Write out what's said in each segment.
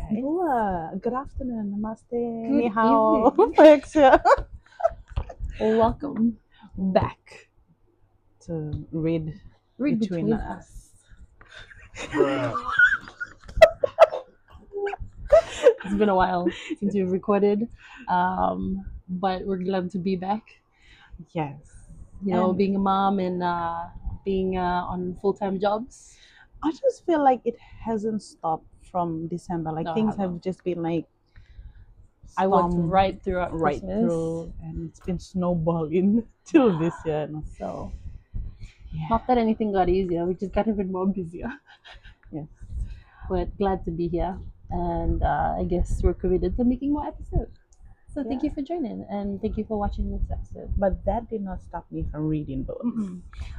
Good afternoon. Namaste. Good Ni hao. evening. Alexia. Welcome back. To read between us. It's been a while since we've recorded, but we're glad to be back. Yes. You know, And being a mom and being on full-time jobs. I just feel like it hasn't stopped from December. Like No, it things hasn't. have just been like I went storm right throughout right Christmas. through, and it's been snowballing till this year. So, Yeah. not that anything got easier, we just got even more busier. Yes. But glad to be here, and I guess we're committed to making more episodes. So thank you for joining, and thank you for watching this episode. But that did not stop me from reading books.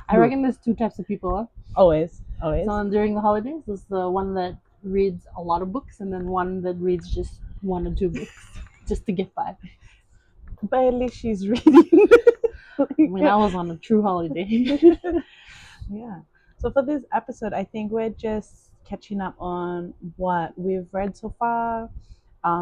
I reckon there's two types of people. Always. So during the holidays, there's the one that reads a lot of books, and then one that reads just one or two books just to get by. But at least she's reading. When I was on a true holiday. Yeah. So for this episode, I think we're just catching up on what we've read so far.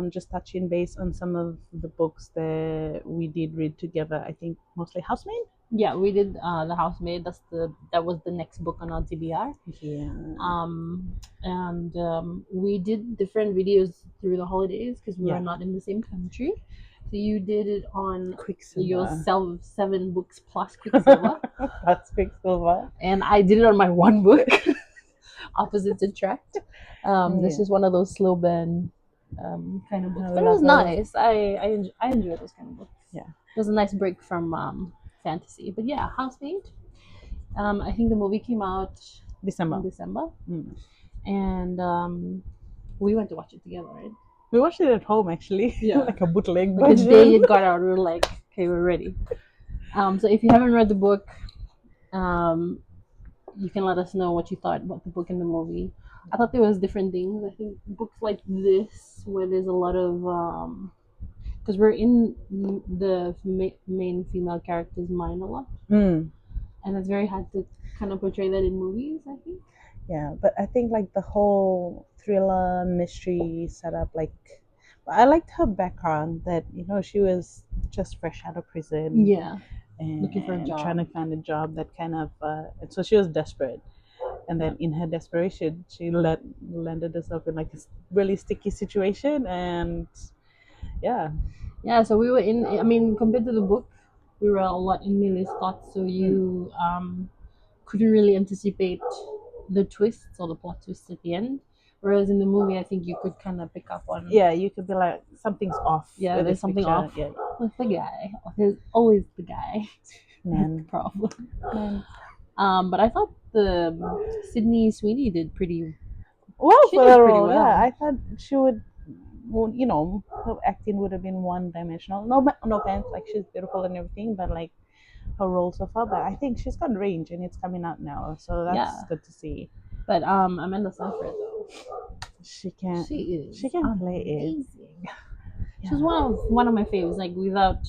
Just touching base on some of the books that we did read together. I think mostly Housemaid. Yeah, we did the Housemaid. That was the next book on our TBR. Yeah. And we did different videos through the holidays because we were not in the same country. So you did it on Quicksilver. Your 7 books plus Quicksilver. That's Quicksilver. And I did it on my one book. Opposites attract. This is one of those slow burn kind of books. But it was nice. I enjoyed those kind of books. Yeah. It was a nice break from fantasy. But yeah, Housemaid. I think the movie came out December. in December. And we went to watch it together, right? We watched it at home actually. Yeah. Like a bootleg Like version. the day it got out, we were like, okay, we're ready. So if you haven't read the book, you can let us know what you thought about the book and the movie. I thought there was different things. I think books like this, where there's a lot of because we're in the main female character's mind a lot, and it's very hard to kind of portray that in movies, I think. Yeah, but I think like the whole thriller mystery setup, like I liked her background, that she was just fresh out of prison. Yeah. And looking for a job, trying to find a job that kind of and so she was desperate, and then in her desperation she landed herself in like a really sticky situation. And yeah, so we were compared to the book, we were a lot in Millie's thoughts, so you couldn't really anticipate the twists or the plot twists at the end, whereas in the movie I think you could kind of pick up on you could be like, something's off. Yeah, there's something off with the guy. There's always the guy. Man. Problem. Man. But I thought the Sydney Sweeney did pretty well she for did the pretty role. well. Yeah, I thought she would, her acting would have been one-dimensional. No offense, like she's beautiful and everything, but like her role so far. But I think she's got range, and it's coming out now, so that's good to see. But Amanda Seyfried though, she can play it. She's one of my favorites. Like without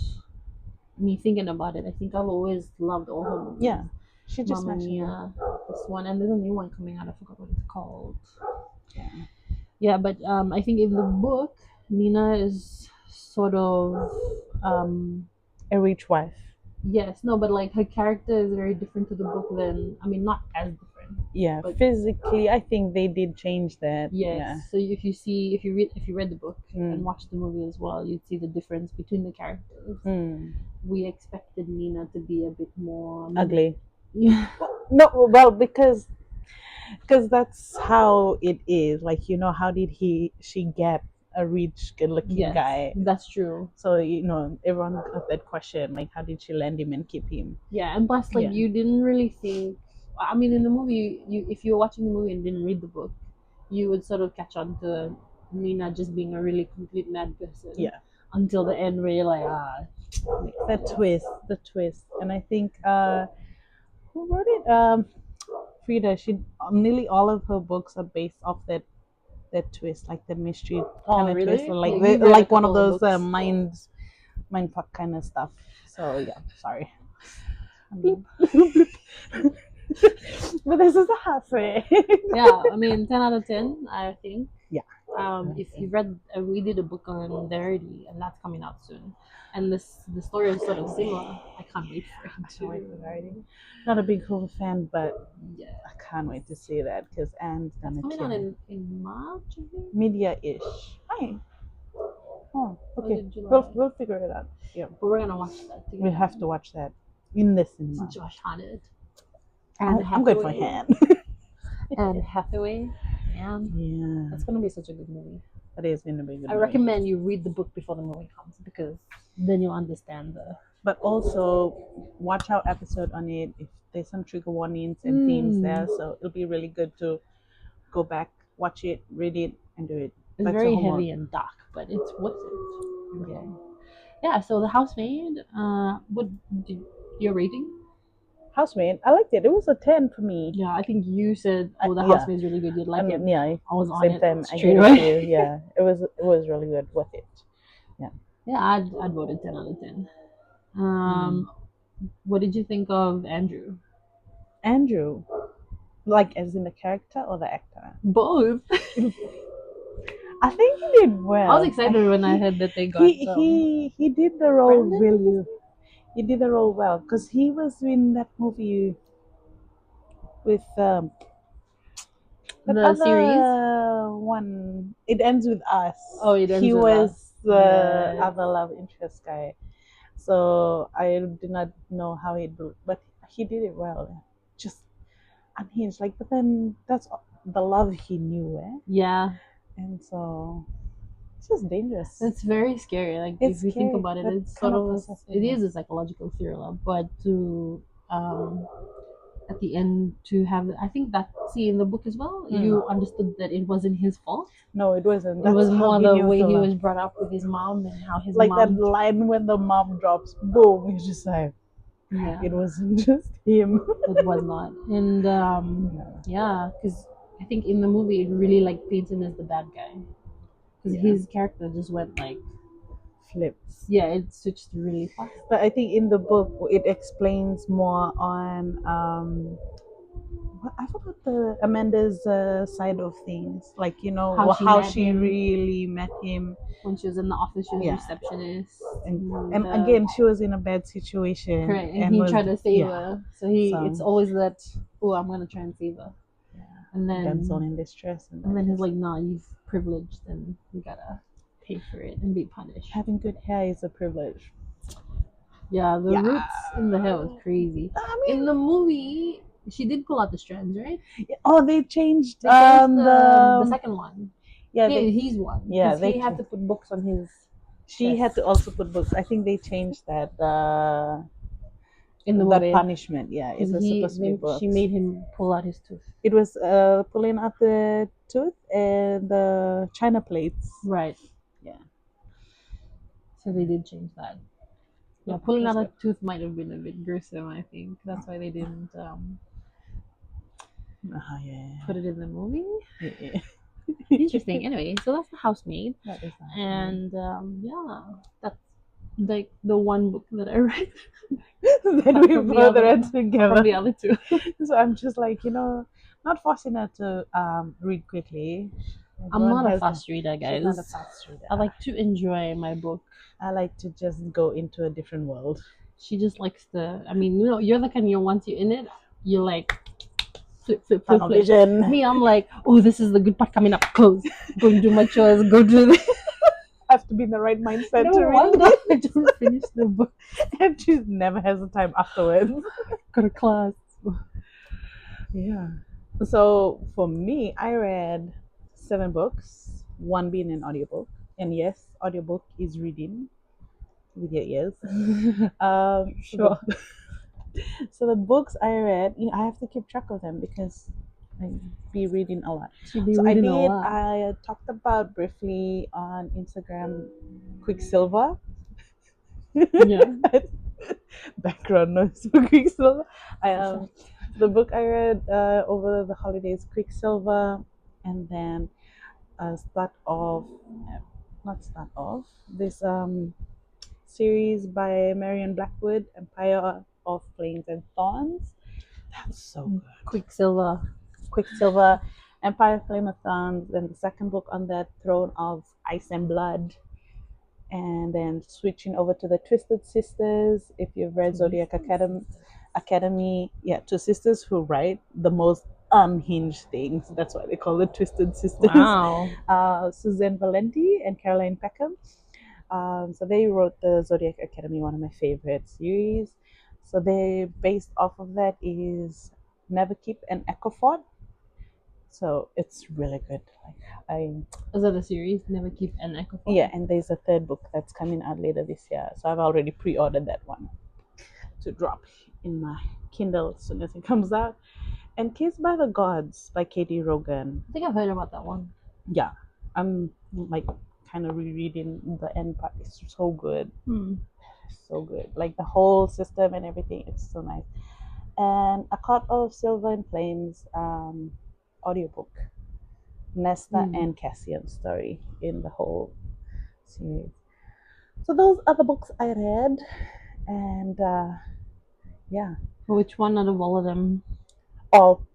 me thinking about it, I think I've always loved all her movies. Yeah, she just Mamma Mia, this one, and there's a new one coming out. I forgot what it's called. Yeah, but I think in the book, Nina is sort of a rich wife. Yes, no, but like her character is very different to the book. Not as different. Yeah, but physically, I think they did change that. Yes. Yeah. So if you read the book and watch the movie as well, you'd see the difference between the characters. We expected Nina to be a bit more ugly. Yeah. No, well, because that's how it is. Like, how did she get a rich, good-looking guy? That's true. So everyone got that question, like, how did she land him and keep him? Yeah, and plus, like, you didn't really think. In the movie, if you were watching the movie and didn't read the book, you would sort of catch on to Nina just being a really complete mad person. Yeah. Until the end, where you're like, the twist, and I think who wrote it? Frida. Nearly all of her books are based off that twist, like the mystery kind of twist, like one of those mindfuck kind of stuff. So yeah, sorry. But this is a halfway. Yeah, 10 out of 10, I think. Yeah, if you read, we did a book on Verity, and that's coming out soon. And the story is sort of similar. I can't wait for it. I can't wait for Verity. Not a big Hoover fan, but Yeah, I can't wait to see that because Anne's that's gonna coming kill out it. in March, I think. Media-ish. Hi. Oh, okay. Is it July? We'll figure it out. Yeah, But we're gonna watch that we together. have to watch that in the cinema. Josh Hartnett. I'm good for Han. And Hathaway. And Yeah, that's gonna be such a good movie. that is gonna be a good. I recommend you read the book before the movie comes because then you'll understand the. But also watch our episode on it if there's some trigger warnings and themes there. So it'll be really good to go back, watch it, read it, and do it. It's That's very the homework. heavy and dark, but it's worth it. Okay. Yeah. So the Housemaid. Your rating? Housemaid, I liked it. It was a 10 for me. Yeah, I think you said, "Oh, the Yeah. Housemaid's really good. You'd like it." Yeah, I was on same it time. I straight gave it away. to you. Yeah, it was really good. Worth it. Yeah, I'd vote it 10 out of 10. What did you think of Andrew? Andrew, like as in the character or the actor? Both. I think he did well. I was excited when I heard that they got. He did the role Brandon? really. He did the role well because he was in that movie with that The other series? one. It ends with us. Oh, It Ends he With was Us. the Yeah. other love interest guy. So I did not know how he did, but he did it well. Just unhinged, like. But then that's the love he knew, eh? Yeah, And so it's just dangerous. it's very scary. Like It's if you think scary, about it, but it's kind sort of of possessive, it yeah. is a psychological thriller, but to at the end to have I think that see in the book as well, you understood that it wasn't his fault. No, it wasn't. It That's was how more he the knew way to he love. was brought up with his mom and how his Like that mom. line when the mom drops, boom, it's just like Yeah, it wasn't just him. it was not. And yeah, because I think in the movie it really like paints him as the bad guy because Yeah. his character just went like Flips. yeah, it switched really fast. But I think in the book it explains more on I forgot the Amanda's side of things, like how she really met him. When she was in the office, she was Yeah. receptionist. And again, she was in a bad situation. Correct, and he tried to save her. So So- it's always that, oh, I'm gonna try and save her. Yeah. And then Damsel in distress. and then he's like, nah, you've privileged, and you gotta pay for it and be punished. having good hair is a privilege. Yeah, the Yeah. roots in the hair was crazy. I mean, In the movie, she did pull out the strands, right? oh, they changed, They changed the second one. yeah, His one. Yeah, Because they he had to put books on his. she had to also put books. I think they changed that In the that movie. punishment. Yeah, it was supposed to be books. She made him pull out his tooth. It was pulling out the tooth and the china plates. Right. Yeah. So they did change that. Yeah, pulling out a tooth might have been a bit gruesome, I think. That's why they didn't put it in the movie. Yeah. Interesting. Anyway, so that's The Housemaid. That is nice. And yeah, that's like the one book that I read. Then we both read From together. the other two. So I'm just like, not forcing her to read quickly. I'm Everyone not a has fast reader, She's guys. not a fast reader. I like to enjoy my book. I like to just go into a different world. She just likes to. I mean, you're the kind once you're in it, you're like flip. Tunnel vision. Me, I'm like, oh, this is the good part coming up. Close. Go and do my chores. Go do this. Have to be in the right mindset No to read wonder it. I just finished the book. And she never has the time afterwards. Go to class. Yeah. So for me, I read 7 books, one being an audiobook. And yes, audiobook is reading with your ears. Sure. So the books I read, I have to keep track of them because I be reading a lot. She'd be So reading a lot. I talked about briefly on Instagram Quicksilver. Yeah. Background noise for Quicksilver. The book I read over the holidays, Quicksilver, and then this series by Marion Blackwood, Empire of Flames and Thorns. That's so good. Quicksilver. Quicksilver. Empire Flame of Thorns, and the second book on that, Throne of Ice and Blood. And then switching over to the Twisted Sisters. If you've read Zodiac Academy, yeah, two sisters who write the most unhinged things. That's why they call it Twisted Sisters. Wow. Suzanne Valenti and Caroline Peckham. So they wrote the Zodiac Academy, one of my favorite series. So they based off of that is Neverkeep and Echofort. So it's really good. Like I Is that a series? Neverkeep and Echofort? Yeah, and there's a third book that's coming out later this year. So I've already pre-ordered that one to drop in my Kindle as soon as it comes out. And Kissed by the Gods by Katie Rogan. I think I've heard about that one. Yeah, I'm like kind of rereading the end part. It's so good. So good. Like the whole system and everything. It's so nice. And A Court of Silver and Flames audiobook. Nesta and Cassian's story in the whole series. So those are the books I read, and yeah. Which one out of all of them? All.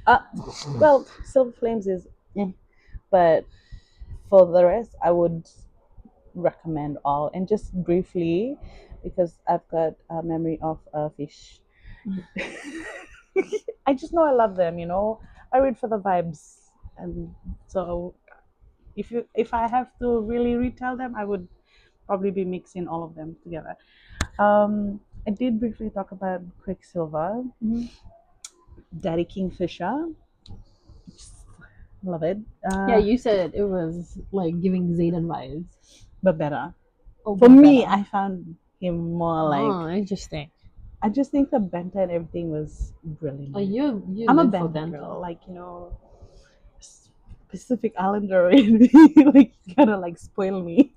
Well, Silver Flames is, but for the rest, I would recommend all. And just briefly, because I've got a memory of a fish. I just know I love them. I read for the vibes, and so if I have to really retell them, I would probably be mixing all of them together. I did briefly talk about Quicksilver, Daddy Kingfisher. Love it. Yeah, you said it was like giving Zayden vibes. But better. Oh, For but me, better. I found him more like. Interesting. I just think the banter and everything was brilliant. Oh, you I'm a live for banter banter. girl, like Pacific Islander, like kind of like spoil me.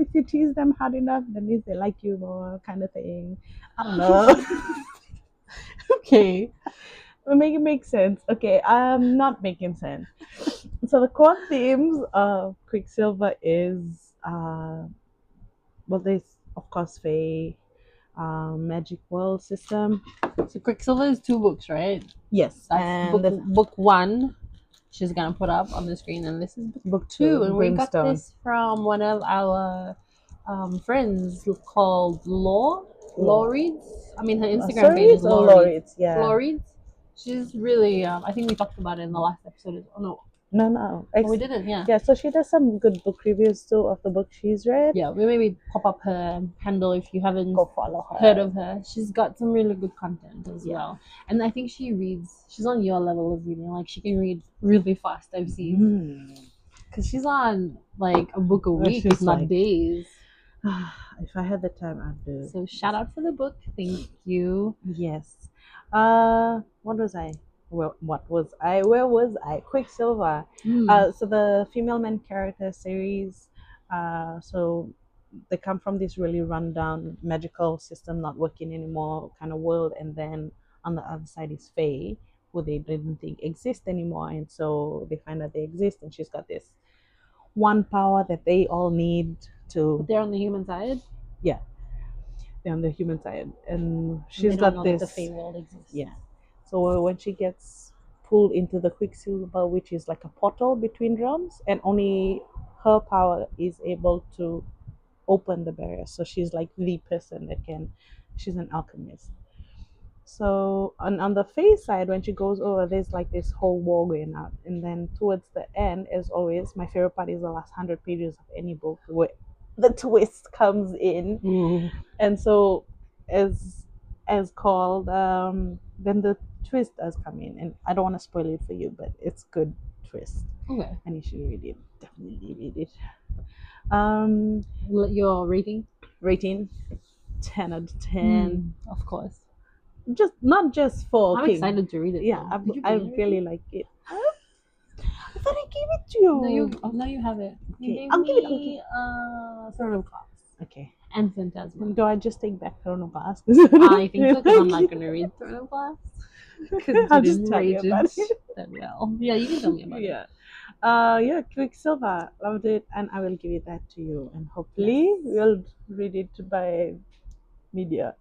If you tease them hard enough, that means they like you more, kind of thing. I don't know. Okay, make it make sense. Okay, I'm not making sense. So the core themes of Quicksilver is well, there's of course Fae, magic world system. So Quicksilver is 2 books, right? Yes, That's and book 1. She's gonna put up on the screen, and this is book 2. And we got this from one of our friends called Law Reads. I mean, her Instagram page is Law Reads. Yeah. Law Reads. She's really. I think we talked about it in the last episode. Oh no. No. We didn't. Yeah. Yeah, so she does some good book reviews too of the book she's read. Yeah, we maybe pop up her handle if you haven't Go follow her. heard of her. She's got some really good content as well. And I think she's on your level of reading. Like, she can read really fast, I've seen. Because she's on like a book a week, if not days. If I had the time, I'd do it. So shout out for the book. Thank you. Yes. What was I? Where was I? Quicksilver. So the female main character series. So they come from this really rundown magical system not working anymore kind of world, and then on the other side is Faye, who they didn't think exist anymore, and so they find that they exist, and she's got this one power that they all need to. But they're on the human side. Yeah, they're on the human side, and She's got this. The Fae world exists. Yeah. So when she gets pulled into the Quicksilver, which is like a portal between realms, and only her power is able to open the barrier. So she's like the person that can. She's an alchemist. So on the face side, when she goes over, there's like this whole war going on, and then towards the end, as always, my favorite part is the last 100 pages of any book where the twist comes in, and so as called, then the twist does come in, and I don't want to spoil it for you, but it's good twist. Okay. And you should read it. Definitely read it. Your rating? Rating 10 out of 10. Of course. Just not just for. I'm excited to read it. Yeah, I really like it. I thought I gave it to you. No, you have it. Okay. I'll give it. Throne of Glass. Okay. And Phantasma. Do I just take back Throne of Glass? I think so, because I'm not going to read Throne of Glass. I'll just tell you about it. That well. Yeah, you can tell me about it. Yeah, Quicksilver, loved it, and I will give it that to you, and hopefully we'll read it by media.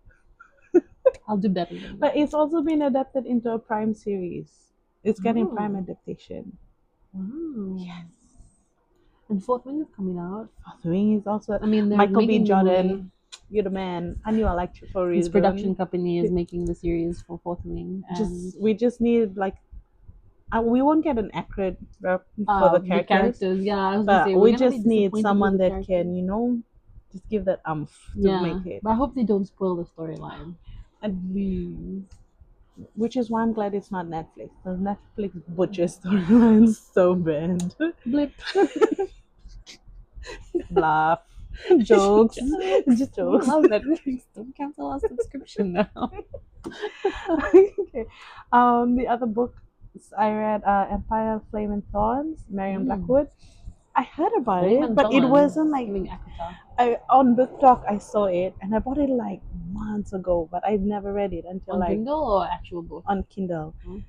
I'll do better than But that. it's also been adapted into a Prime series. It's getting Prime Oh, adaptation. wow. Yes. And fourth one is coming out. Fourth Wing is also I mean, they're Michael B. making the movie. Jordan. You're the man. I knew I liked you for a His production reason. company is making the series for Fourth Wing, and We just need like we won't get an accurate rep for the the characters, characters. Yeah, I was gonna but say we're we gonna be just need disappointed with someone the that can, characters. just give that to Yeah, make it. but I hope they don't spoil the storyline. And Please. which is why I'm glad it's not Netflix. Because Netflix butchers storylines so bad. Blip. Laugh, jokes, just We jokes. love Netflix. Don't cancel our subscription now. Okay. The other book I read, Empire, Flame and Thorns, Marion Blackwood. I heard about Flame it, and but it Thorns. wasn't like Giving Akata. on BookTok. I saw it and I bought it like months ago, but I've never read it until On like Kindle or actual book? on Kindle. Hmm.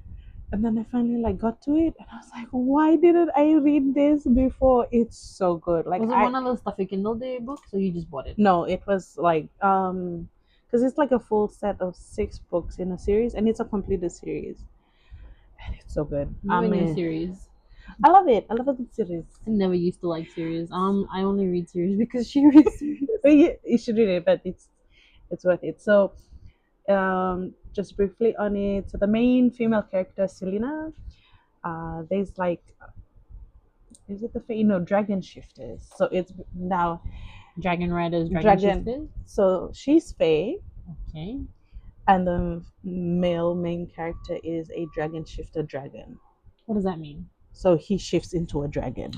And then I finally like got to it, and I was like, why didn't I read this before? It's so good. Like Was it one of those stuffy Kindle Day books, or you just bought it? no, it was like because it's like a full set of 6 books in a series, and it's a completed series, and it's so good. You and your series. I love it. I love the series. I never used to like series. I only read series because she reads series. You should read it, but it's worth it. So just briefly on it. So the main female character, Selena, there's like, is it the dragon shifters? So it's now Dragon Riders, Dragon Shifters. So she's Fae, Okay. and the male main character is a dragon shifter dragon. What does that mean? So he shifts into a dragon.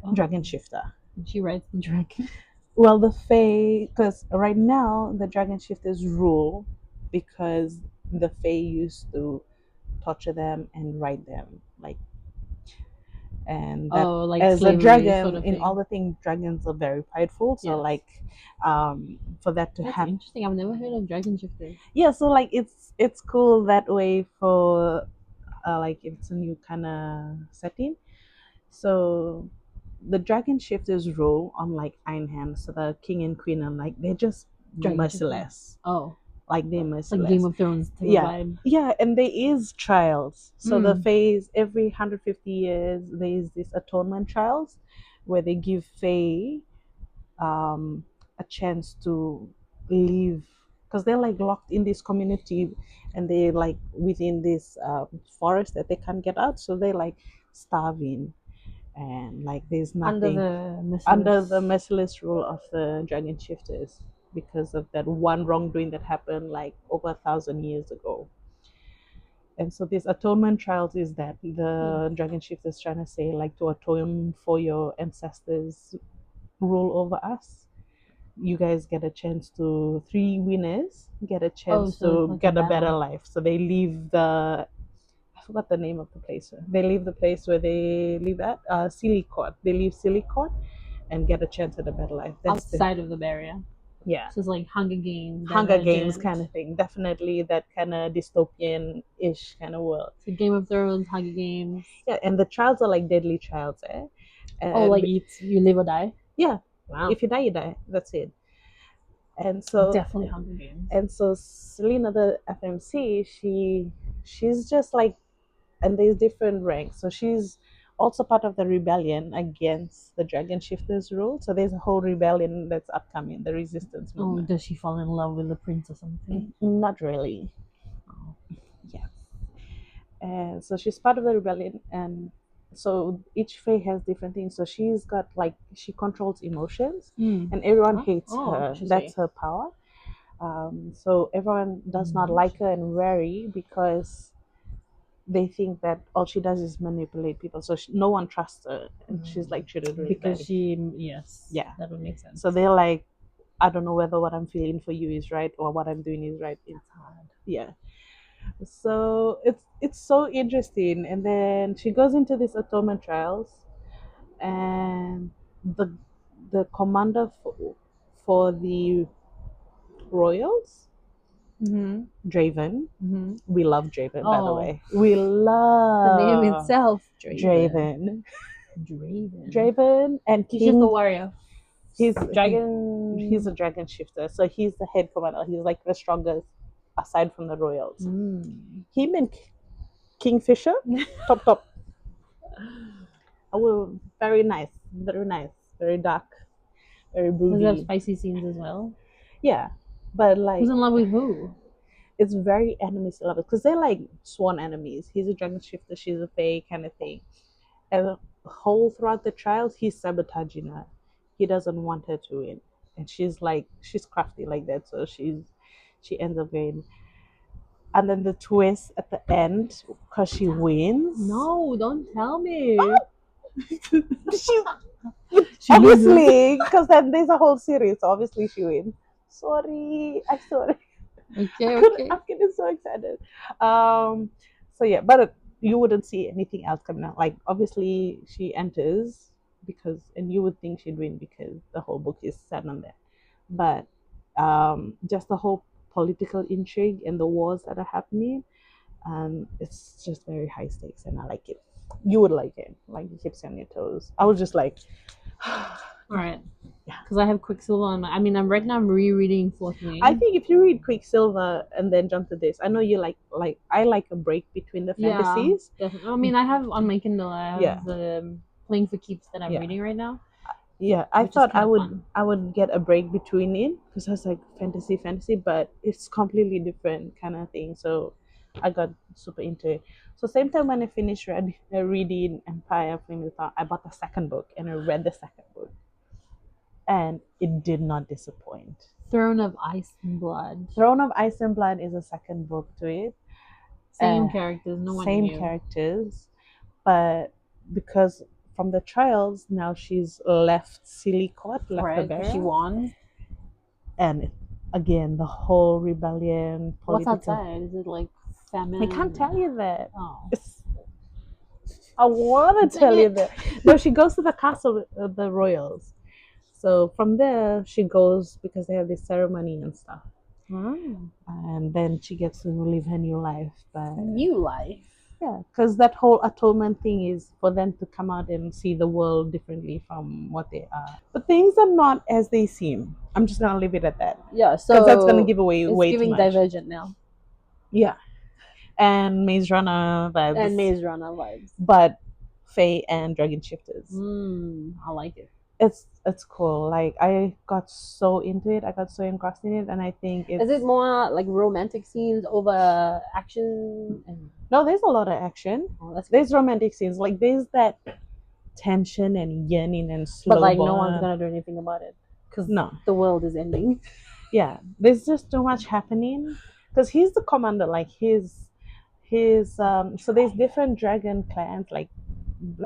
Oh. Dragon shifter. She rides the dragon. Well, the Fae, because right now the dragon shifters rule because the Fae used to torture them and ride them, like, and that like as a slavery dragon sort of in thing. all the things, dragons are very prideful. So Yes. like, for that to That's happen, interesting. I've never heard of dragon shifters. yeah. So like it's cool that way for like it's a new kind of setting. So the dragon shifters rule on like Einhand, so the king and queen, and like they're just Dragon merciless. Oh, Like they're it's like merciless. Game of Thrones type Yeah. of vibe. Yeah, and there is trials. So the Mm. phase every 150 years there is this atonement trials where they give Fae a chance to live, because they're like locked in this community and they're like within this forest that they can't get out, so they're like starving, and like there's Under nothing the under the merciless rule of the dragon shifters because of that one wrongdoing that happened like over 1,000 years ago. And so this atonement trials is that the dragon shifters trying to say like to atone for your ancestors rule over us. You guys get a chance to 3 winners get a chance so to like get a a better battle. life. So they leave I forgot the name of the place. They leave the place where they live at Silly Court. They leave Silly Court and get a chance at a better life. That's outside of the barrier. yeah. So it's like Hunger Games. Hunger Games Divergent. kind of thing. Definitely that kind of dystopian-ish kind of world. So Game of Thrones, Hunger Games. Yeah, and the trials are like deadly trials, eh? Like you live or die? Yeah. Wow. If you die, you die. That's it. And so Definitely Hunger Games. And so Selena, the FMC, she's just like, and there's different ranks. So she's also part of the rebellion against the dragon shifters rule. So there's a whole rebellion that's upcoming, the resistance movement. Does she fall in love with the prince or something? Not really. Oh. Yeah. And so she's part of the rebellion, and so each Fae has different things. So she's got like she controls emotions, and everyone hates her. That's her power. So everyone does not like her and wary because they think that all she does is manipulate people. So no one trusts her, and she's like treated really because badly. yeah, that would make sense. So they're like, I don't know whether what I'm feeling for you is right or what I'm doing is right. It's hard. Yeah. So it's so interesting, and then she goes into these atonement trials, and the commander for the royals, Draven. We love Draven, by the way. We love the name itself, Draven. Draven and he's just a warrior. He's dragon. He's a dragon shifter, so he's the head commander. He's like the strongest aside from the royals. Him and Kingfisher, top. Very nice, very dark, very Does it have broody. spicy scenes as well? Yeah, but like Who's in love with who? it's very enemies to lovers because they're like sworn enemies. He's a dragon shifter, she's a fae kind of thing. And whole throughout the trials, he's sabotaging her. He doesn't want her to win, and she's crafty like that, so she ends up winning. And then the twist at the end, because she wins. No, don't tell me. she She obviously, because then there's a whole series. So obviously, she wins. Sorry, I'm sorry. Okay. I'm getting so excited. So yeah, but you wouldn't see anything else coming out. Like obviously, she enters because, and you would think she'd win because the whole book is set on that. But just the whole political intrigue and the wars that are happening, it's just very high stakes, and I like it. You would like it. Like it keeps you on your toes. I was just like, All right. Yeah. Because I have Quicksilver on my. I mean, I'm right now. I'm rereading Fourth Wing. I think if you read Quicksilver and then jump to this, I know you like I like a break between the fantasies. Yeah, definitely. I mean, I have on my Kindle. I have Yeah. the Playing for Keeps that I'm Yeah. reading right now. Yeah, I Which is thought kinda fun. I would get a break between it because I was like fantasy, but it's completely different kind of thing. So I got super into it. So same time when I finished reading Empire of Flame, I bought the second book and I read the second book, and it did not disappoint. Throne of Ice and Blood. Throne of Ice and Blood is a second book to it. Same characters, no one Same new. characters, but because from the trials now she's left Silicot, left the barracks. She won. And again, the whole rebellion. What's outside? Is it like famine? I can't tell you that. Oh. I want to tell you that. No, she goes to the castle of the royals. So from there, she goes because they have this ceremony and stuff. And then she gets to live her new life. New life? Yeah, because that whole atonement thing is for them to come out and see the world differently from what they are. But things are not as they seem. I'm just gonna leave it at that. Yeah, so because that's gonna give away it's way giving too much. Divergent now. Yeah, and Maze Runner vibes. But Fae and Dragon Shifters. I like it. It's cool. Like I got so into it. I got so engrossed in it, and I think Is it more like romantic scenes over action? No, there's a lot of action. There's romantic scenes. Like there's that tension and yearning and slow. But like no one's gonna do anything about it because the world is ending. Yeah, there's just too much happening because he's the commander. Like his so there's different dragon clans. Like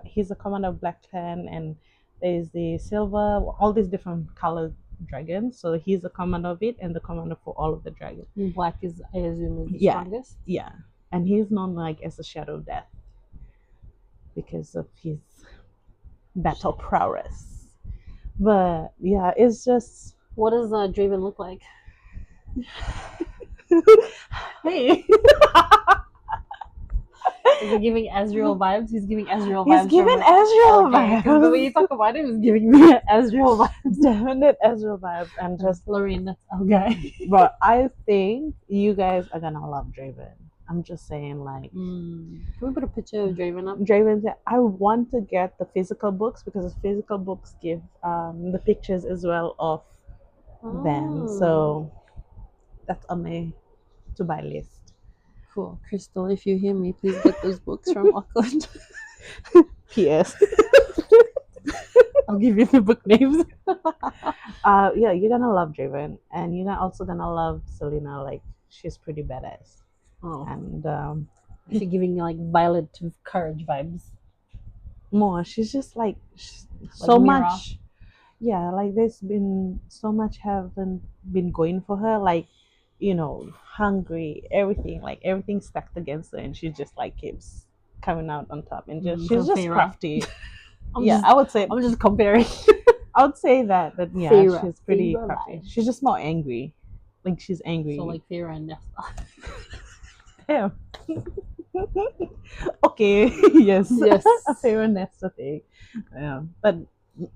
he's the commander of Black Clan, and there's the silver, all these different colored dragons. So he's the commander of it and the commander for all of the dragons. Black is, I assume, is the strongest. Yeah, and he's known like as the Shadow of Death because of his battle prowess. But yeah, it's just. What does Draven look like? Hey. Is he giving Azrael vibes? He's giving Azrael vibes. He's giving Azrael vibes. The way you talk about him is giving me Azrael vibes. Definite Azrael vibes. And just Lorraine, that's our guy. But I think you guys are gonna love Draven. I'm just saying, like. Can we put a picture of Draven up? Draven, I want to get the physical books because the physical books give the pictures as well of them. So that's on my to buy list. Cool. Crystal, if you hear me, please get those books from Auckland. P.S. I'll give you the book names. Yeah, you're gonna love Draven, and you're also gonna love Selena. Like she's pretty badass. And she's giving you like Violet Courage vibes. More, she's just like so much. Yeah, like there's been so much haven't been going for her. Like, hungry, everything stacked against her, and she just like keeps coming out on top, and she's just crafty. I would say. I'm just comparing. I would say that yeah, she's pretty crafty. She's just more angry. Like she's angry. So like Feyre and Nesta. Yeah. Okay. Yes. A Feyre and Nesta thing. Yeah, but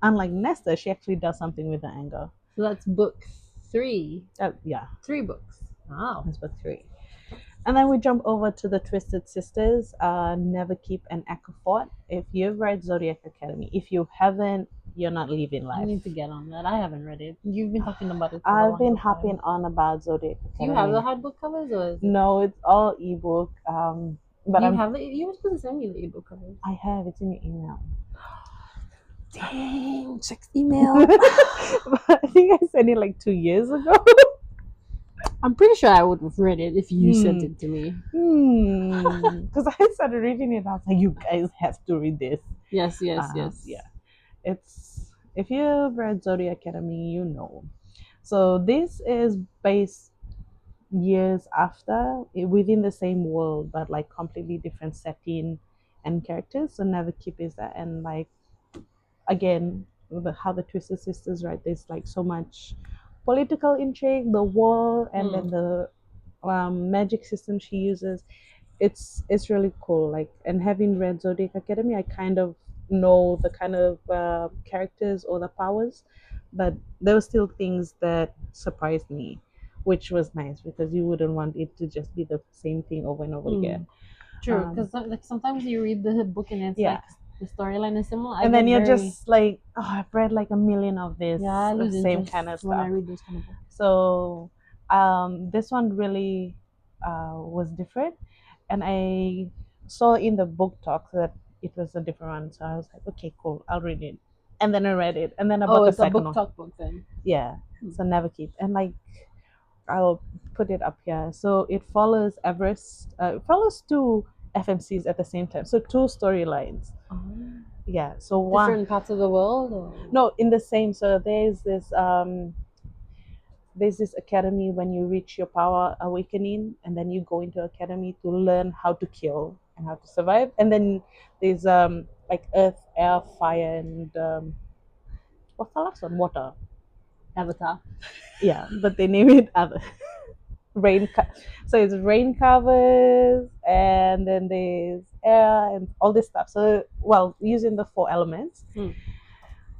unlike Nesta, she actually does something with the anger. So that's book 3. Yeah. 3 books. Wow. That's book 3. And then we jump over to the Twisted Sisters, Neverkeep and Echofort. If you've read Zodiac Academy, if you haven't, you're not living I life. need to get on that. I haven't read it. You've been talking about it for the I've been longest hopping time. on about Zodiac Do you have Academy. the hardbook covers or is it? No, it's all ebook. But Do you I'm. have it? You were supposed to send me the ebook covers. I have it's in your email. Dang, check email. I think I sent it like 2 years ago. I'm pretty sure I would have read it if you sent it to me. Because I started reading it, I was like, you guys have to read this. Yes, yes, yes. Yeah, it's if you've read Zodiac Academy, you know. So this is based years after within the same world, but like completely different setting and characters. So Neverkeep is that, and like again, how the Twisted Sisters, right? There's like so much political intrigue, the war, and then the magic system she uses. It's really cool. Like, and having read Zodiac Academy, I kind of know the kind of characters or the powers, but there were still things that surprised me, which was nice because you wouldn't want it to just be the same thing over and over again. True, because like sometimes you read the book and it's Yeah. like the storyline is similar. And then you're just like, oh, I've read like a million of this, I lose the same interest kind of when I stuff. read those kind of books. So this one really was different, and I saw in the book talk that it was a different one. So I was like, okay, cool, I'll read it. And then I read it, and then I bought the It's a second book one. talk book then. Yeah, so Neverkeep, and like I'll put it up here. So it follows Everest. It follows two FMCs at the same time. So two storylines. Yeah. So one Different parts of the world. Or? no, in the same. So there's this academy when you reach your power awakening, and then you go into academy to learn how to kill and how to survive. And then there's like earth, air, fire, and what's the last one? Water. Avatar. Yeah, but they name it other. So it's rain covers, and then there's air and all this stuff. So well, using the 4 elements.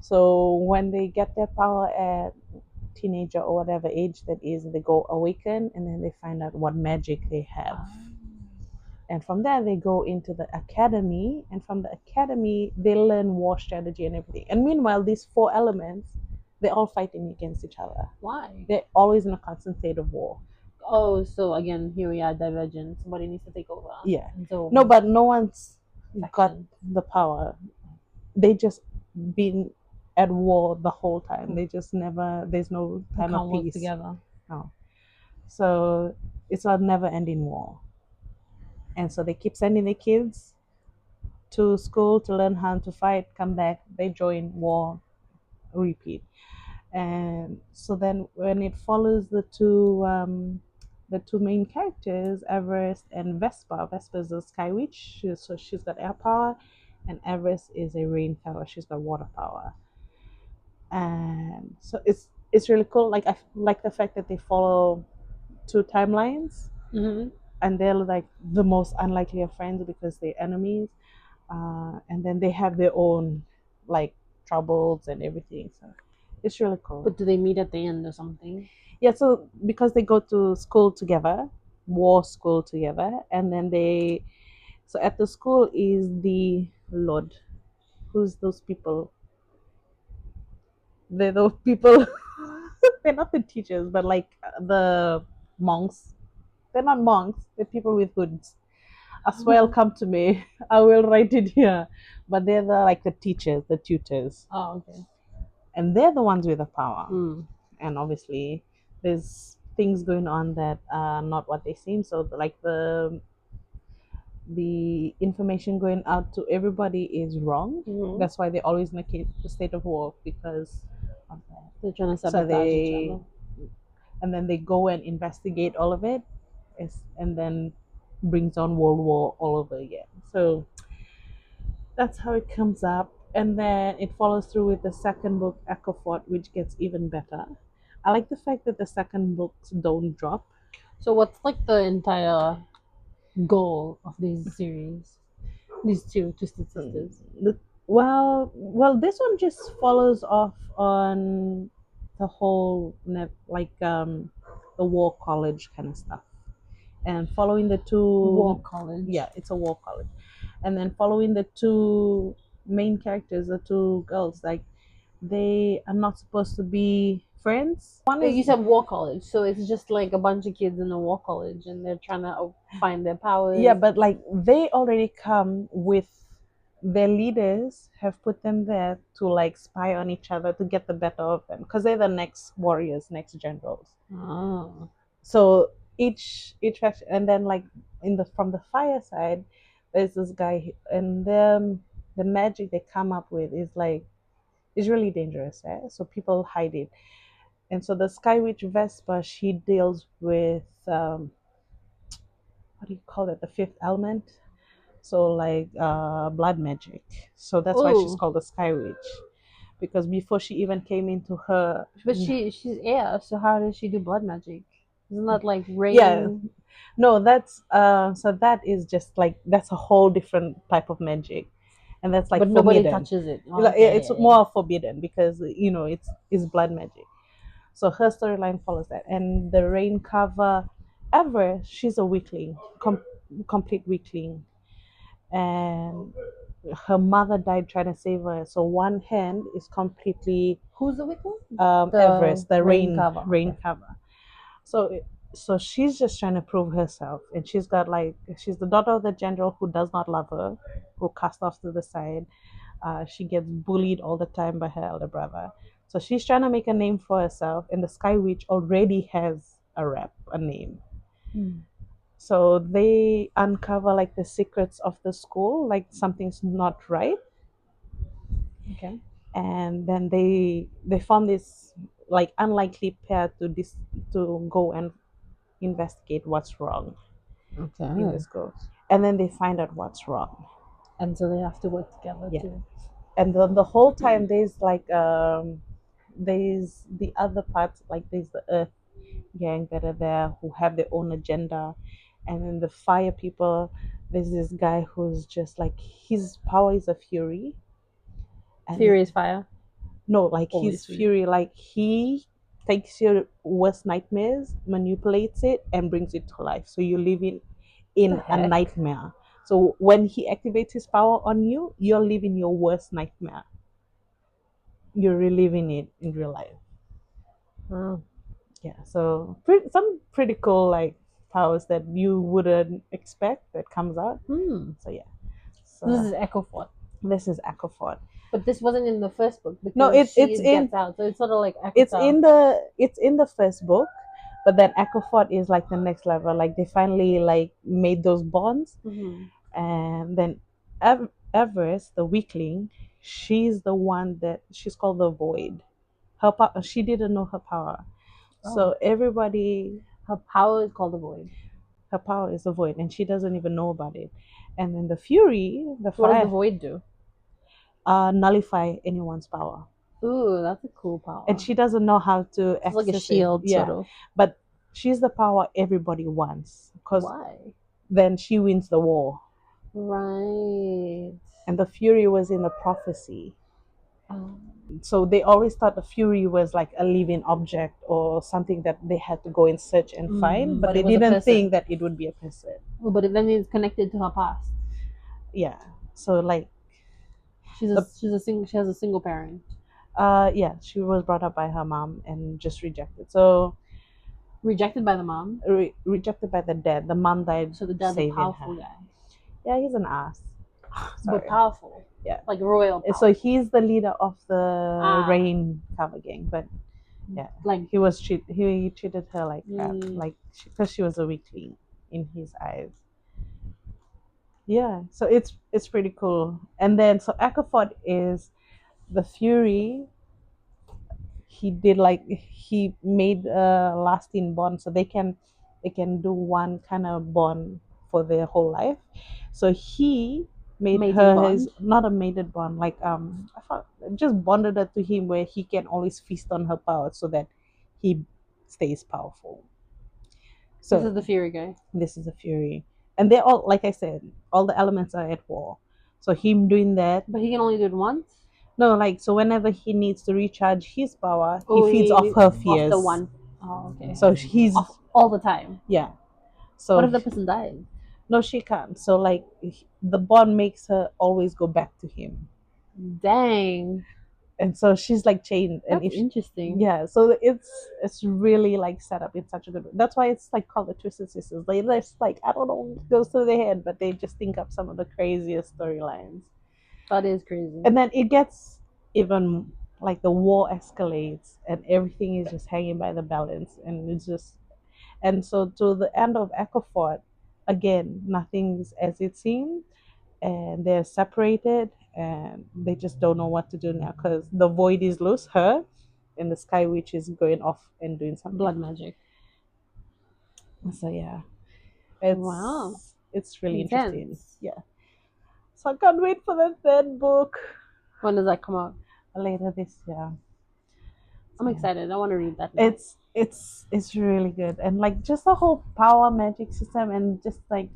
So when they get their power at teenager or whatever age that is, they go awaken, and then they find out what magic they have. And from there they go into the academy, and from the academy they learn war strategy and everything. And meanwhile, these 4 elements, they're all fighting against each other. Why? They're always in a constant state of war. Oh, so again, here we are divergent. Somebody needs to take over. Yeah. So no, but no one's got the power. They just been at war the whole time. They just never. There's no time of peace together. No. So it's a never-ending war. And so they keep sending their kids to school to learn how to fight. Come back, they join war, repeat. And so then when it follows the two main characters, Everest and Vespa. Vespa is a sky witch, so she's got air power, and Everest is a rain power. She's got water power. And so it's really cool. Like I like the fact that they follow 2 timelines, and they're like the most unlikely of friends because they're enemies, and then they have their own like troubles and everything. So it's really cool. But do they meet at the end or something? Yeah, so because they go to school together, war school together, and then so at the school is the Lord. Who's those people? They're those people. They're not the teachers, but like the monks. They're not monks. They're people with hoods. As well, come to me. I will write it here. But they're like the teachers, the tutors. Oh, okay. And they're the ones with the power. And obviously, there's things going on that are not what they seem. So, like the information going out to everybody is wrong. That's why they're always in a state of war because of that. They're trying to sabotage each other. And then they go and investigate all of it, and then brings on World War all over again. So that's how it comes up. And then it follows through with the second book, Echofort, which gets even better. I like the fact that the second books don't drop. So what's like the entire goal of this series? These two Twisted Sisters. Well, this one just follows off on the whole the war college kind of stuff. And following the two War college. Yeah, it's a war college. And then following the two main characters, the two girls, like they are not supposed to be friends. One You is said war college, so it's just like a bunch of kids in a war college, and they're trying to find their powers. Yeah, but like they already come with their leaders have put them there to like spy on each other to get the better of them because they're the next warriors, next generals. Oh. So each faction, and then like in the from the fire side, there's this guy, and the magic they come up with is really dangerous, eh? So people hide it. And so the Sky Witch Vespa, she deals with what do you call it? The fifth element. So like blood magic. So that's why she's Ooh. called the Sky Witch. Because before she even came into her But she's air, so how does she do blood magic? Isn't that like rain? Yeah. No, that's so that is just like that's a whole different type of magic. And that's like But nobody forbidden. touches it. Like, it's more forbidden because it's blood magic. So her storyline follows that. And the rain cover, ever, she's a weakling, complete weakling. And her mother died trying to save her. So one hand is completely Who's the weakling? Everest, the rain cover. rain Okay. cover. So so she's just trying to prove herself, and she's got like she's the daughter of the general who does not love her, who cast off to the side. She gets bullied all the time by her elder brother. So she's trying to make a name for herself, and the Sky Witch already has a rep, a name. So they uncover like the secrets of the school, like something's not right. Okay. And then they form this like unlikely pair to go and investigate what's wrong in the school. And then they find out what's wrong. And so they have to work together too. And then the whole time there's like there's the other parts, like there's the earth gang that are there who have their own agenda. And then the fire people, there's this guy who's just like his power is a fury. And Fury is fire. no, like Holy his sweet. fury, like he takes your worst nightmares, manipulates it, and brings it to life. So you live in a heck? nightmare. So when he activates his power on you, you're living your worst nightmare. You're reliving it in real life. Oh. Yeah, so some pretty cool like powers that you wouldn't expect that comes out. So yeah. So This is Echofort. this is Echofort. But this wasn't in the first book because No, it's she in gets out, so it's sort of like Echofort. it's in the first book, but then Echofort is like the next level. Like they finally like made those bonds, and then Everest, the weakling, she's the one that she's called the Void. She didn't know her power, so everybody Her power is called the Void. her power is the Void, and she doesn't even know about it. And then the Fury, the What does fire, the Void do? nullify anyone's power. Ooh, that's a cool power. And she doesn't know how to access it's like a shield, it. Yeah, sort of. but she's the power everybody wants because Why? then she wins the war. Right. And the Fury was in the prophecy. Oh. So they always thought the Fury was like a living object or something that they had to go and search and find, but but they it was a didn't person. think that it would be a person. Oh, but then it's connected to her past. Yeah. So like She has a single parent. yeah, she was brought up by her mom and just rejected. So Rejected by the mom. Rejected by the dad. The mom died. So the dad's a saving powerful her. guy. Yeah, he's an ass. Sorry. But powerful. Yeah. Like royal power. So he's the leader of the Rain cover gang, but yeah, like he treated her like crap, like because she was a weakling in his eyes. Yeah, so it's pretty cool. And then so Echofort is the Fury. He made a lasting bond, so they can do one kind of bond for their whole life. So he made Mated her bond? his, not a mated bond, like just bonded her to him where he can always feast on her power so that he stays powerful. So this is the Fury guy. This is a Fury, and they're all, like I said, all the elements are at war. So him doing that, But he can only do it once. no, like so whenever he needs to recharge his power, he feeds off her fears. Off the one. Oh, okay. So he's All the time. yeah. What So if the person dies? no, she can't. So like the bond makes her always go back to him, Dang, and so she's like chained. And that's if interesting. yeah, so it's really like set up in such a good way. That's why it's like called the Twisted Sisters. They just like I don't know what goes through their head, but they just think up some of the craziest storylines. That is crazy. And then it gets even like the war escalates and everything is just hanging by the balance, and it's just and so to the end of Echofort, again nothing's as it seemed, and they're separated and they just don't know what to do now because the void is loose, her and the sky witch is going off and doing something. Blood magic. So yeah, Wow, it's really interesting. intense. Yeah, so I can't wait for the third book When does that come out? later this year. I'm So, excited. I want to read that now. it's really good, and like just the whole power magic system, and just like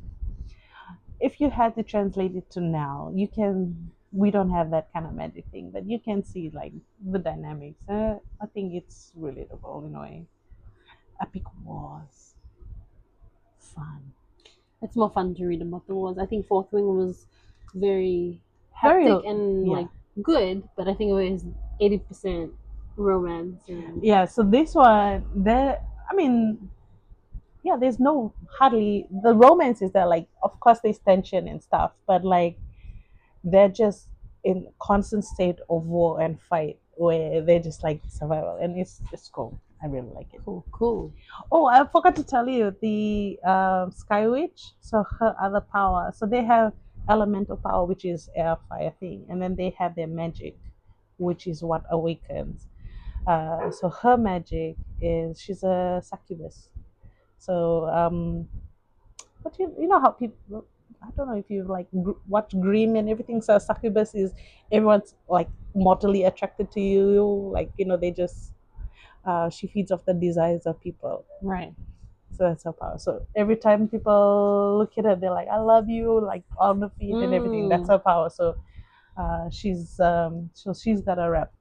if you had to translate it to now, you can. We don't have that kind of magic thing, but you can see like the dynamics. I think it's relatable in a way. Epic wars, fun, It's more fun to read about the wars. I think Fourth Wing was very very hectic and yeah. like good, but I think it was 80% romance and Yeah. So this one, there. I mean, yeah. There's no hardly the romance is there. Like, of course, there's tension and stuff, but like they're just in constant state of war and fight where they're just like survival, and it's cool. I really like it. cool, cool. Oh, I forgot to tell you the Sky Witch. So her other power. So they have elemental power, which is air, fire thing, and then they have their magic, which is what awakens. So her magic is she's a succubus. So but you know how people. I don't know if you've like watched Grimm and everything. So succubus is everyone's like mortally attracted to you. Like they just she feeds off the desires of people. Right. So that's her power. So every time people look at her, they're like, "I love you," like on the feet and everything. That's her power. So she's got a rep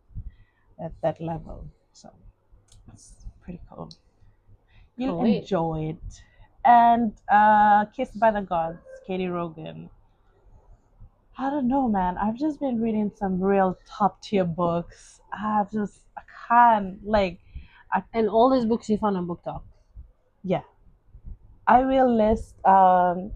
at that level. So it's pretty cool. You'll Can't wait. enjoy it. And Kissed by the Gods, Katie Rogan. I don't know, man. I've just been reading some real top tier books. I can't like And all these books you found on Book Talk. yeah. I will list the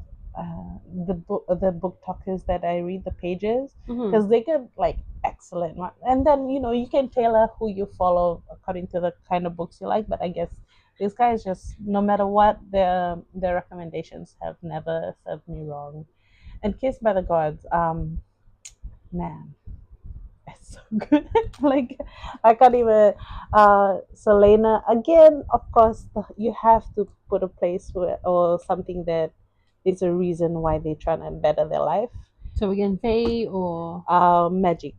book talkers that I read the pages because they get like excellent one. And then you can tailor who you follow according to the kind of books you like. But I guess these guys just no matter what their recommendations have never served me wrong. And Kissed by the Gods, man, it's so good. Like I can't even. Selena again. Of course, you have to put a place where or something that is a reason why they're trying to better their life. So we can Fae or Magic,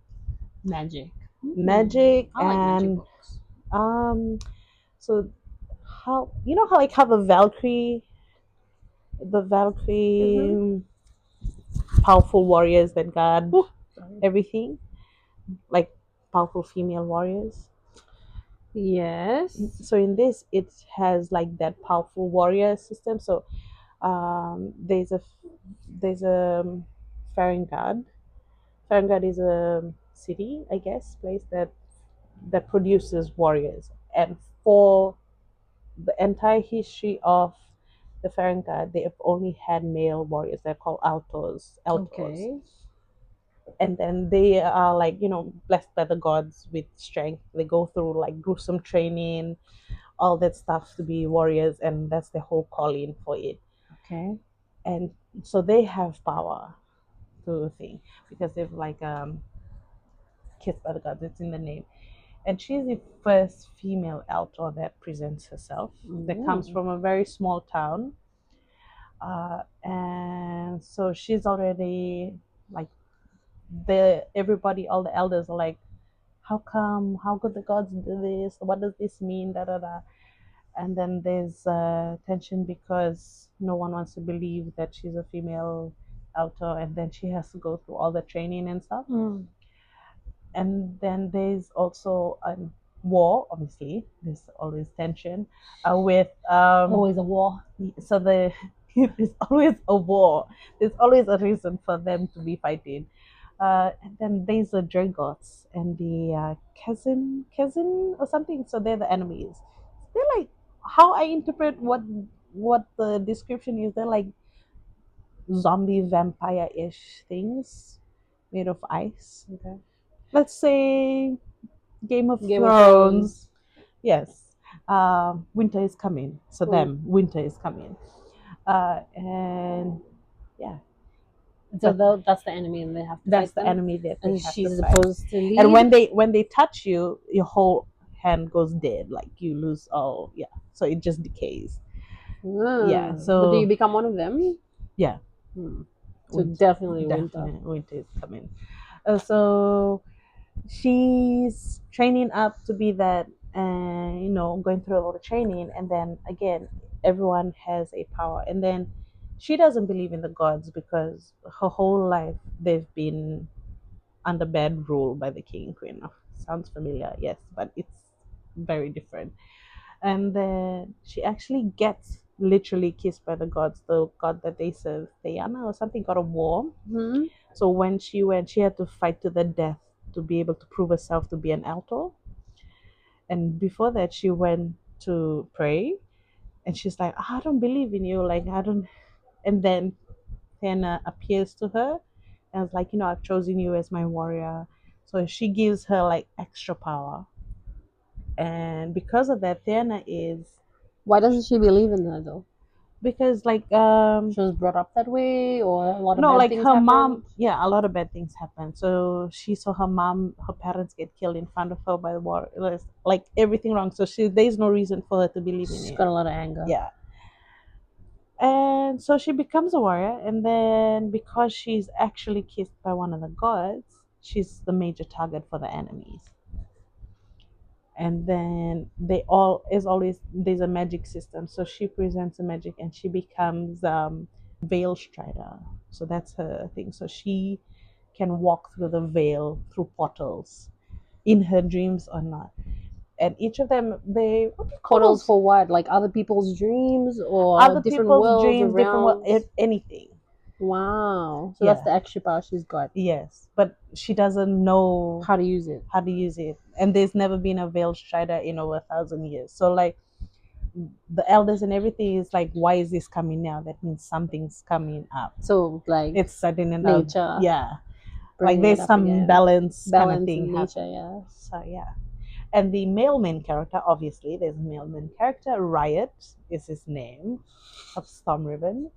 magic. magic, I like magic and books. um. So how how like how the Valkyrie powerful warriors that guard Sorry. everything, like powerful female warriors. Yes. So in this it has like that powerful warrior system. So there's a Farangard. Farangard is a city, I guess, place that produces warriors, and for the entire history of the Farangard, they have only had male warriors. They're called altos, Okay. and then they are like blessed by the gods with strength. They go through like gruesome training, all that stuff to be warriors, and that's the whole calling for it. Okay. And so they have power to thing because they've like kissed by the gods. It's in the name, and she's the first female alto that presents herself. That comes from a very small town, and so she's already like all the elders are like, how come? How could the gods do this? What does this mean? Da da da. And then there's tension because no one wants to believe that she's a female alto, and then she has to go through all the training and stuff. And then there's also war. Obviously, there's always tension with Always a war. so the there's always a war. There's always a reason for them to be fighting. And then there's the Dragots and the cousin or something. So they're the enemies. They're like how I interpret what the description is. They're like zombie vampire ish things made of ice. Okay. Let's say Game of Game of Thrones. Thrones. Yes. Winter is coming. So them, winter is coming. And yeah. So that's the enemy, and they have to That's fight the them. enemy that they And have she's to fight. supposed to lead. And when they touch you, your whole hand goes dead. Like you lose all so it just decays. Yeah. So but do you become one of them? Yeah. So definitely winter. Winter is coming. So she's training up to be that, and going through a lot of training, and then again, everyone has a power, and then she doesn't believe in the gods because her whole life they've been under bad rule by the king and queen. Sounds familiar, yes, but it's very different. And then she actually gets literally kissed by the gods, the god that they serve, Diana or something, god of war. So when she went, she had to fight to the death to be able to prove herself to be an alto. And before that, she went to pray, and she's like, I don't believe in you, like I don't. And then Hannah appears to her, and it's like, I've chosen you as my warrior. So she gives her like extra power, and because of that, Thana is. Why doesn't she believe in that though? Because like she was brought up that way, or a lot of no, bad like things her happened? mom, a lot of bad things happen. So she saw her parents get killed in front of her by the war. It was like everything wrong. So there's no reason for her to believe in She's it. got a lot of anger. Yeah. And so she becomes a warrior, and then because she's actually kissed by one of the gods, she's the major target for the enemies. And then there's a magic system, so she presents a magic and she becomes veil strider. So that's her thing. So she can walk through the veil through portals in her dreams or not. And each of them, they what do you call Portals those? for what? Like other people's dreams or Other different people's worlds dreams, or different realms? anything. Wow. So that's the extra power she's got. Yes, but she doesn't know How to use it. And there's never been a veil strider in over 1,000 years. So like the elders and everything is like, why is this coming now? That means something's coming up. So like it's sudden and nature. Like there's some balance kind of thing in nature. Yeah. So and the male main character, obviously there's a male main character. Riot is his name, of Storm Ribbon.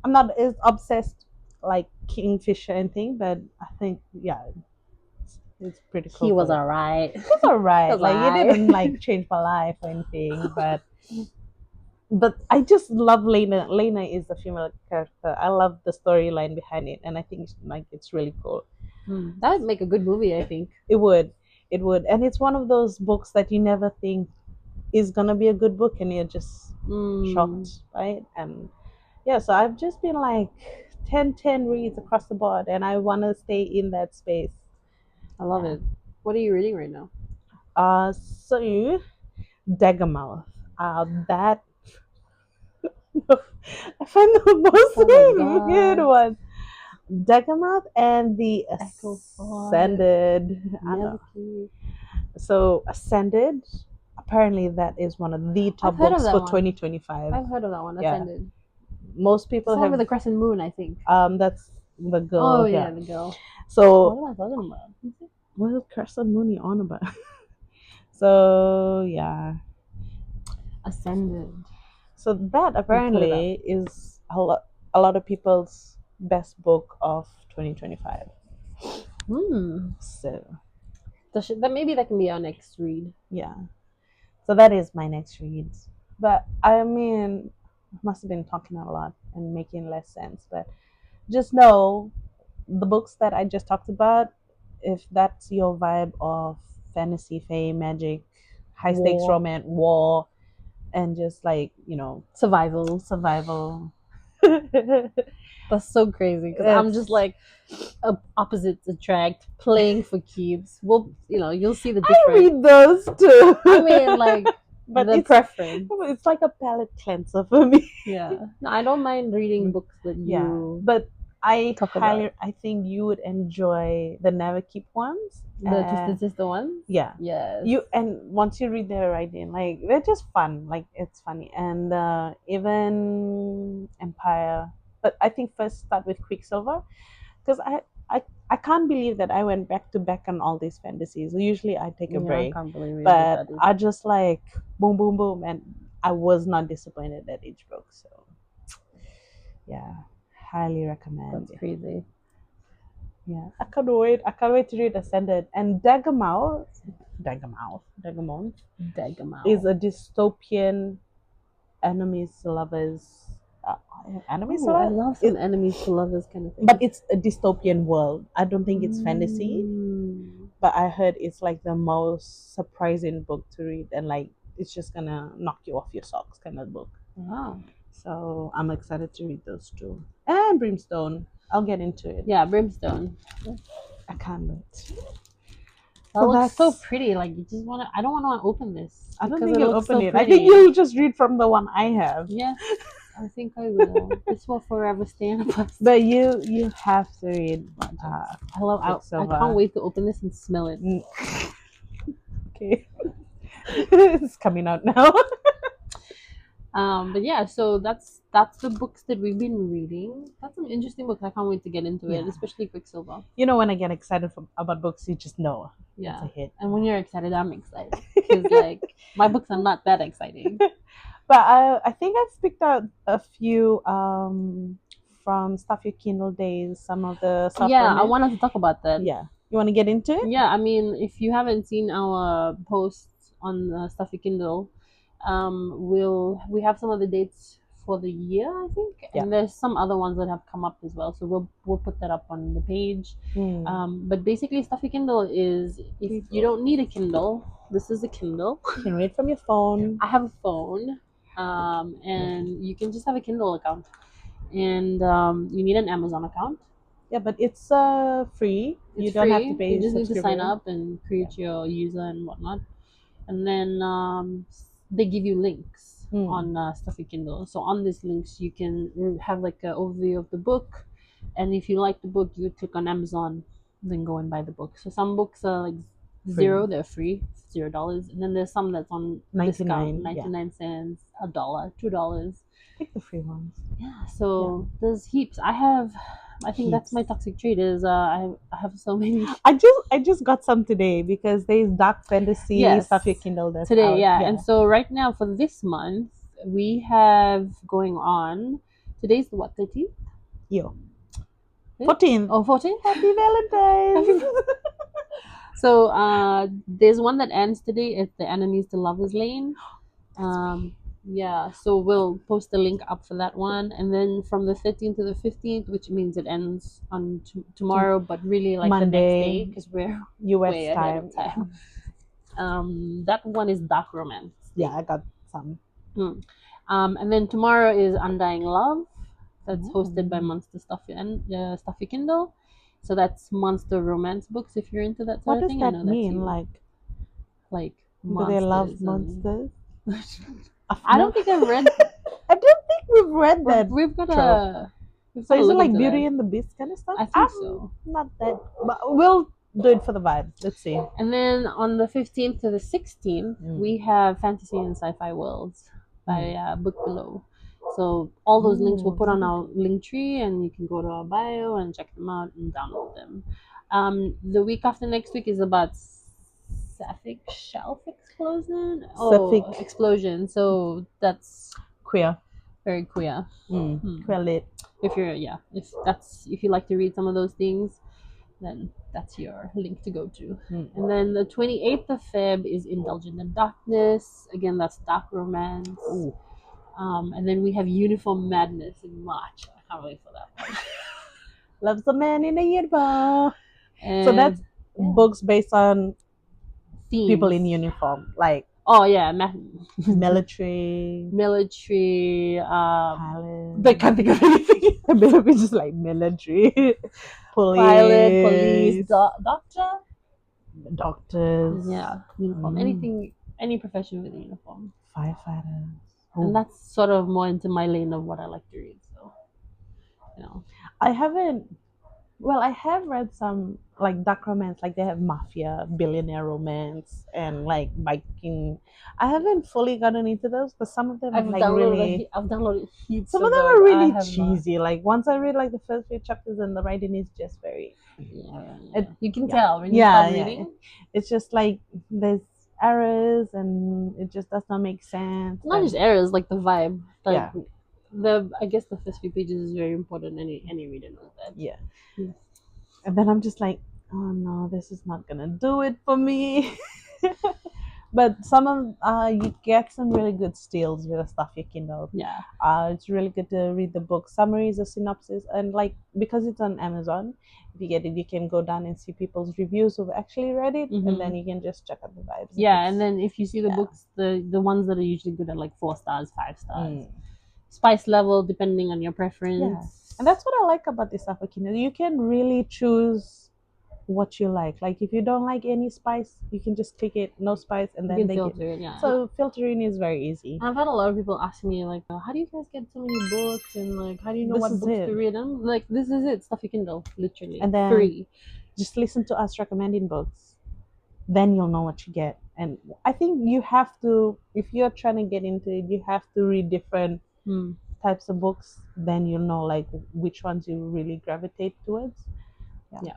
I'm not as obsessed like Kingfisher and thing, but I think it's pretty cool. He was alright. He's alright. Like it didn't like change my life or anything, but I just love Lena. Lena is a female character. I love the storyline behind it, and I think it's really cool. That would make a good movie, I think. It would, and it's one of those books that you never think is gonna be a good book, and you're just shocked, right? And so I've just been like 10 reads across the board, and I want to stay in that space. I love it. What are you reading right now? So Daggermouth. That I find the most weird one. Daggermouth and the Ascended. So Ascended. Apparently, that is one of the top books for 2025. I've heard of that one. Ascended. Most people have with the crescent moon, I think. That's the girl. Oh yeah, the girl. So what am I talking about? What is crescent moon you on about? So Ascended. So that apparently is a lot of people's best book of 2025. So maybe that can be our next read. Yeah. So that is my next read. But I mean, must have been talking a lot and making less sense. But just know the books that I just talked about, if that's your vibe of fantasy, fae, magic, high stakes romance, war, and just like, survival. That's so crazy because I'm just It's like opposites attract, playing for keeps. Well, you'll see the I difference. read those too. I mean, like but the preference. it's like a palate cleanser for me. Yeah. No, I don't mind reading books that Yeah, you but talk about. I think you would enjoy the Neverkeep ones. The Twisted Sister ones? Yeah, Yes. and once you read their writing, like they're just fun. Like it's funny, and even Empire. But I think first start with Quicksilver because I can't believe that I went back to back on all these fantasies. Usually I take a Yeah, I break, can't believe you did but that. I just like boom, boom, boom, and I was not disappointed at each book. So yeah, highly recommend. That's crazy. Yeah, I can't wait. I can't wait to read Ascended and Dagamouth is Dagamau. a dystopian enemies to lovers. Uh, enemies to Oh, I lovers? love some enemies to lovers kind of thing. But it's a dystopian world. I don't think it's fantasy, Mm. but I heard it's like the most surprising book to read, and like it's just gonna knock you off your socks kind of book. Wow. So I'm excited to read those two. And Brimstone. I'll get into it. Yeah, Brimstone. I can't wait. That looks so pretty. Like you just wanna. I don't want to open this. I don't because think you'll looks open so it. I pretty. think you'll just read from the one I have. Yes, I think I will. This will forever stay in a plastic. But you have to read. I love. I can't wait to open this and smell it. Okay, it's coming out now. But yeah, so that's the books that we've been reading. That's some interesting books. I can't wait to get into it, especially Quicksilver. You know, when I get excited about books, you just know. Yeah, it's a hit. And when you're excited, I'm excited because like my books are not that exciting. But I think I've picked out a few from Stuff Your Kindle days. Some of the stuff. Yeah, I wanted to talk about that. Yeah, you want to get into it? Yeah, I mean, if you haven't seen our posts on Stuff Your Kindle, we have some of the dates for the year, I think, and there's some other ones that have come up as well. So we'll put that up on the page. But basically, Stuff Your Kindle is if you don't need a Kindle, this is a Kindle. You can read from your phone. I have a phone, and you can just have a Kindle account, and you need an Amazon account. Yeah, but it's free. You don't have to pay. You just need to sign up and create your user and whatnot, and then they give you links on Stuff Your Kindle. So on these links, you can have like an overview of the book, and if you like the book, you click on Amazon, then go and buy the book. So some books are like zero, they're free, $0, and then there's some that's on 99, 99 cents, $1, $2. Pick the free ones. Yeah, so there's heaps. I think that's my toxic trait is I have so many. I just got some today because there's dark fantasy Stuff Your Kindle that's today. out. Yeah, and so right now for this month we have going on. Today's the what 13th? 14th. Oh, 14th. Happy Valentine's. So there's one that ends today. It's the Enemies to Lovers Lane. Yeah, so we'll post the link up for that one, and then from the 13th to the 15th, which means it ends on tomorrow, but really like Monday, the next day because we're US way ahead of time. That one is Dark Romance. Yeah, I got some. And then tomorrow is Undying Love. That's hosted by Monster Stuff Your Kindle. So that's monster romance books if you're into that sort of thing. What does that mean? Like monsters. Do they love monsters? I don't think I've read. I don't think we've read that. We've got a. So is it like Beauty and the Beast kind of stuff? I think so. Not that, but we'll do it for the vibe. Let's see. And then on the 15th to the 16th, we have Fantasy and Sci-Fi Worlds by Book Below. So all those links we'll put on our link tree, and you can go to our bio and check them out and download them. The week after next week is about Sapphic Shelf Explosion. Explosion. So that's queer. Very queer. Queer lit. If you like to read some of those things, then that's your link to go to. And then the 28th of Feb is Indulgent in Darkness. Again, that's dark romance. And then we have Uniform Madness in March. I can't wait for that one. Loves a man in a uniform. So that's books based on themes. People in uniform, like Oh yeah, military, pilot. I can't think of anything. Maybe just like military, Pilot, police, police, doctor. doctors. Yeah, uniform. Anything, any profession with a uniform. Firefighters. And that's sort of more into my lane of what I like to read. So, you know, I haven't. Well, I have read some like dark romance, like they have mafia, billionaire romance, and like Viking. I haven't fully gotten into those, but some of them I've like downloaded really. I've downloaded heaps Some of of them them. are I really have not. cheesy. Like once I read like the first few chapters, and the writing is just very. Yeah. It, You can yeah. tell when you start Yeah. reading. It's just like there's errors, and it just does not make sense. Not and, just errors, like the vibe. Like Yeah. I guess the first few pages is very important. Any reader knows that. Yeah. Yeah. And then I'm just like, oh no, this is not gonna do it for me. But some of you get some really good steals with the stuff you Kindle. Yeah. It's really good to read the book summaries or synopsis, and like because it's on Amazon, if you get it, you can go down and see people's reviews who've actually read it, and then you can just check out the vibes. Yeah, and then if you see the books, the ones that are usually good at like 4 stars, 5 stars, spice level depending on your preference. Yeah, and that's what I like about this stuff. Kindle. You can really choose what you like. Like if you don't like any spice, you can just click it, no spice, and then they filter it. Yeah. So filtering is very easy. I've had a lot of people ask me like, how do you guys get so many books, and like, how do you know what books to read? And I'm like, this is it, stuff you can do, literally, and then free. Just listen to us recommending books. Then you'll know what you get. And I think you have to, if you're trying to get into it, you have to read different types of books. Then you'll know like which ones you really gravitate towards. Yeah.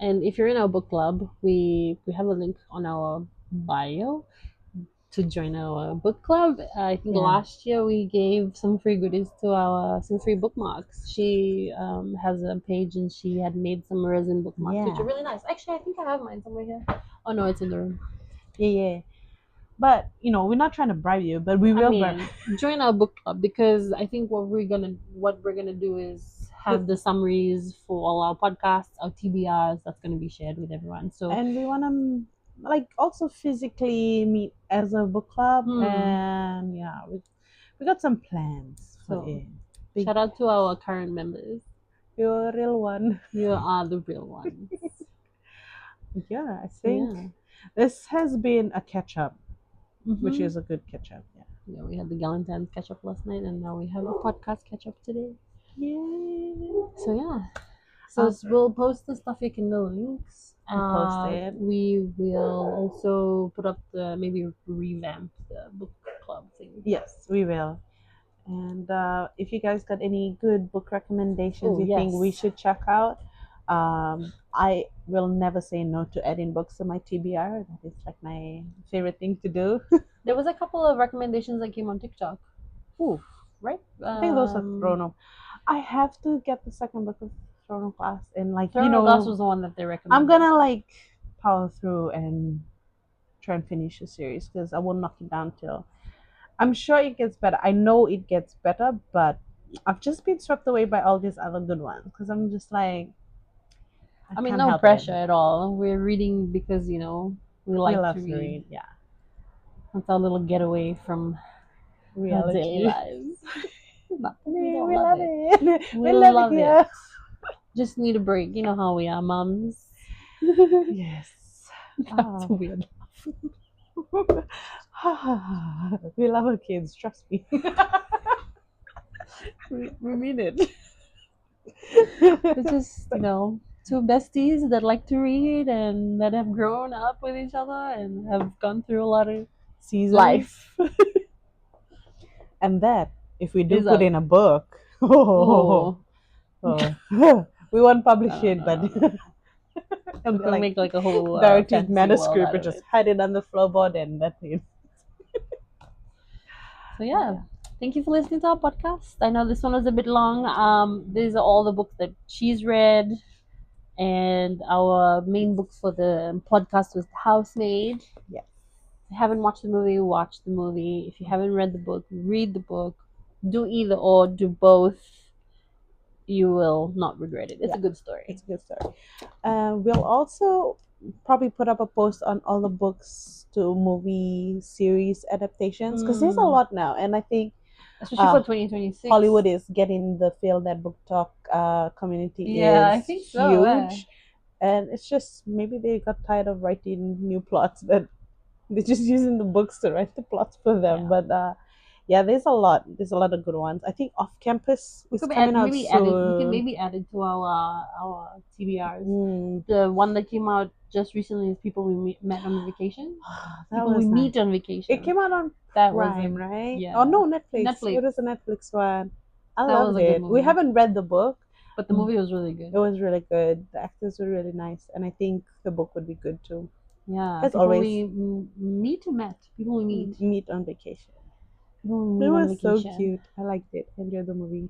And if you're in our book club, we have a link on our bio to join our book club. I think last year we gave some free goodies to some free bookmarks. She has a page and she had made some resin bookmarks, which are really nice. Actually, I think I have mine somewhere here. Oh no, it's in the room. Yeah. But we're not trying to bribe you, but we will join our book club, because I think what we're gonna do is have the summaries for all our podcasts, our TBRs. That's gonna be shared with everyone. So and we want to like also physically meet as a book club, and we got some plans for it. Shout out to our current members. You're a real one. You are the real one. I think this has been a catch up. Which is a good catch up. Yeah, we had the Galentine's catch up last night, and now we have a podcast catch up today. Yeah. So we'll post the stuff you can know links. Post it. We will also put up maybe revamp the book club thing. Yes, we will. And if you guys got any good book recommendations you think we should check out, I will never say no to adding books to my TBR. That is like my favorite thing to do. There was a couple of recommendations that came on TikTok. Ooh, right? I think those are thrown up. I have to get the second book of Throne of Glass, and like Throne of Glass was the one that they recommended. I'm gonna like power through and try and finish the series because I won't knock it down till. I'm sure it gets better. I know it gets better, but I've just been swept away by all these other good ones because I'm just like. I mean, no pressure at all. We're reading because we love to read. Yeah, that's our little getaway from reality. Daily lives. we love it. We love it. Just need a break. You know how we are, mums. Yes. That's a weird laugh. We love our kids. Trust me. we mean it. It's just two besties that like to read and that have grown up with each other and have gone through a lot of life. And that, if we do put in a book, we won't publish it, but we'll make like a whole directed manuscript and just hide it on the floorboard and that's it. So thank you for listening to our podcast. I know this one was a bit long. These are all the books that she's read. And our main books for the podcast was Housemaid. Yes. If you haven't watched the movie, watch the movie. If you haven't read the book, read the book. Do either or, do both. You will not regret it. It's a good story. It's a good story. We'll also probably put up a post on all the books to movie series adaptations because there's a lot now, and I think especially for 2026, Hollywood is getting the feel that book talk community is I think so, huge, and it's just maybe they got tired of writing new plots that they're just using the books to write the plots for them. But yeah, there's a lot of good ones. I think Off Campus is coming out soon. We can maybe add it to our TBRs. The one that came out just recently is People We Met on Vacation. People We Meet on Vacation. It came out on Prime, right? Yeah. Oh no, Netflix. It was a Netflix one. I loved it. We haven't read the book, but the movie was really good. It was really good. The actors were really nice, and I think the book would be good too. Yeah, as always, People we meet on vacation. It was so cute. I liked it. I enjoyed the movie.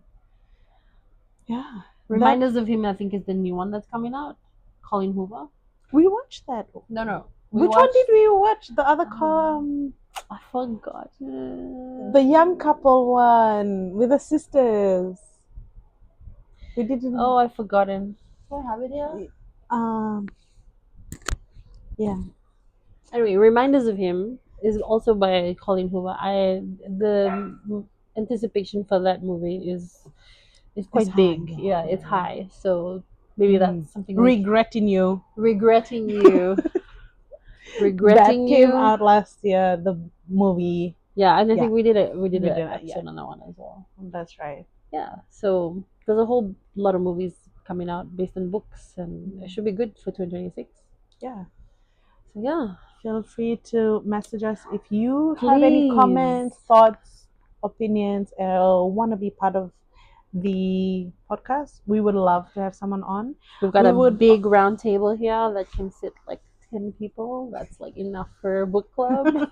Yeah. Reminders of Him, I think, is the new one that's coming out. Colin Hoover. We watched that. No. Which one did we watch? The other I forgot. The young couple one with the sisters. We didn't. Oh, I've forgotten. Do I have it here? Yeah. Anyway, Reminders of Him is also by Colin Hoover. The anticipation for that movie is quite big. Yeah, it's high. So maybe that's something. Regretting you. That came out last year. The movie. Yeah, and I think we did an episode on that one as well. That's right. Yeah. So there's a whole lot of movies coming out based on books, and it should be good for 2026. Yeah. So yeah. Feel free to message us if you have any comments, thoughts, opinions, or want to be part of the podcast. We would love to have someone on. We've got a big round table here that can sit like 10 people. That's like enough for a book club.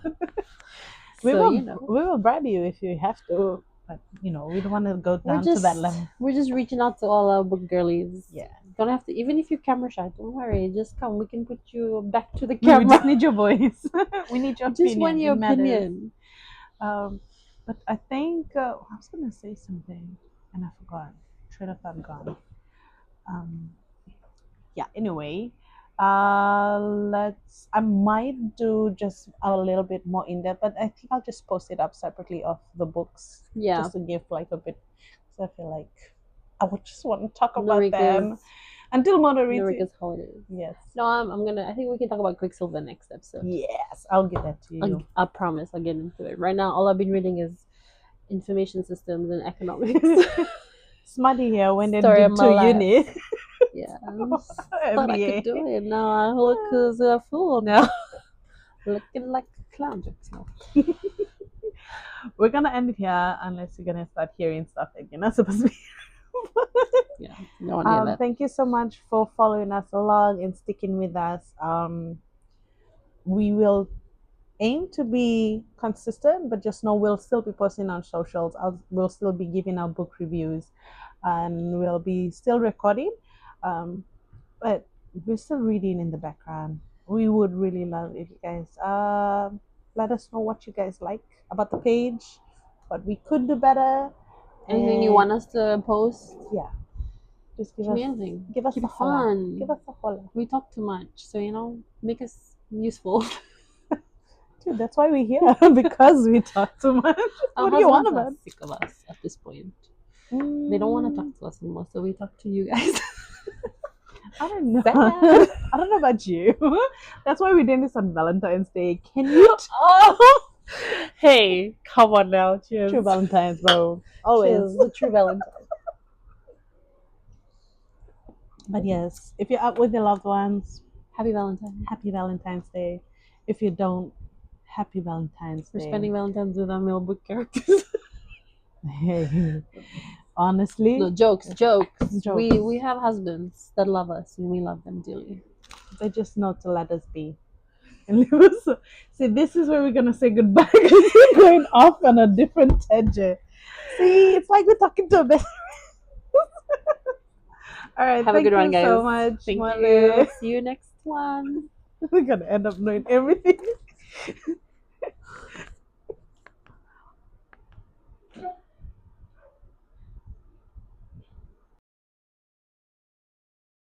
we will bribe you if you have to, but we don't want to go down to that level. We're just reaching out to all our book girlies. Yeah. Don't have to, even if you're camera shy, don't worry, just come. We can put you back to the camera. We just need your voice. We need your opinion. Just want your opinion. But I think I was gonna say something and I forgot. Train of thought gone. Yeah. Anyway, I might do just a little bit more in depth, but I think I'll just post it up separately of the books. Yeah. Just to give like a bit. So I feel like I would just want to talk about them until Mona reads Norika's holidays. Yes. No, I think we can talk about Quicksilver next episode. Yes, I'll get that to you. I promise I'll get into it. Right now, all I've been reading is information systems and economics. Smutty here when they did to uni. Yeah. I thought I could do it. Now I look as a fool now. Looking like a clown jokes now. We're gonna end it here unless you're gonna start hearing stuff that you're not supposed to be. Yeah, no one hear that. Thank you so much for following us along and sticking with us. We will aim to be consistent, but just know we'll still be posting on socials. We'll still be giving our book reviews, and we'll be still recording. But we're still reading in the background. We would really love if you guys let us know what you guys like about the page, what we could do better. Anything you want us to post? Yeah. Just give us a fun. Give us a holla. We talk too much, so make us useful. Dude, that's why we're here, because we talk too much. What do you want about? Sick of us at this point. They don't want to talk to us anymore, so we talk to you guys. I don't know. I don't know about you. That's why we're doing this on Valentine's Day. Can you? Hey, come on now. Cheers. True Valentine's, bro. Always. Cheers. The true Valentine. But yes, if you're out with your loved ones, Happy Valentine's. Happy Valentine's Day. If you don't, Happy Valentine's Day. We're spending Valentine's with our male book characters. Hey, honestly. No, jokes. We have husbands that love us and we love them dearly. They just know to let us be. And leave us. See, this is where we're gonna say goodbye because we're going off on a different tangent. See, it's like we're talking to a best. All right, have a good one, guys. So much. Thank you. See you next one. We're gonna end up knowing everything.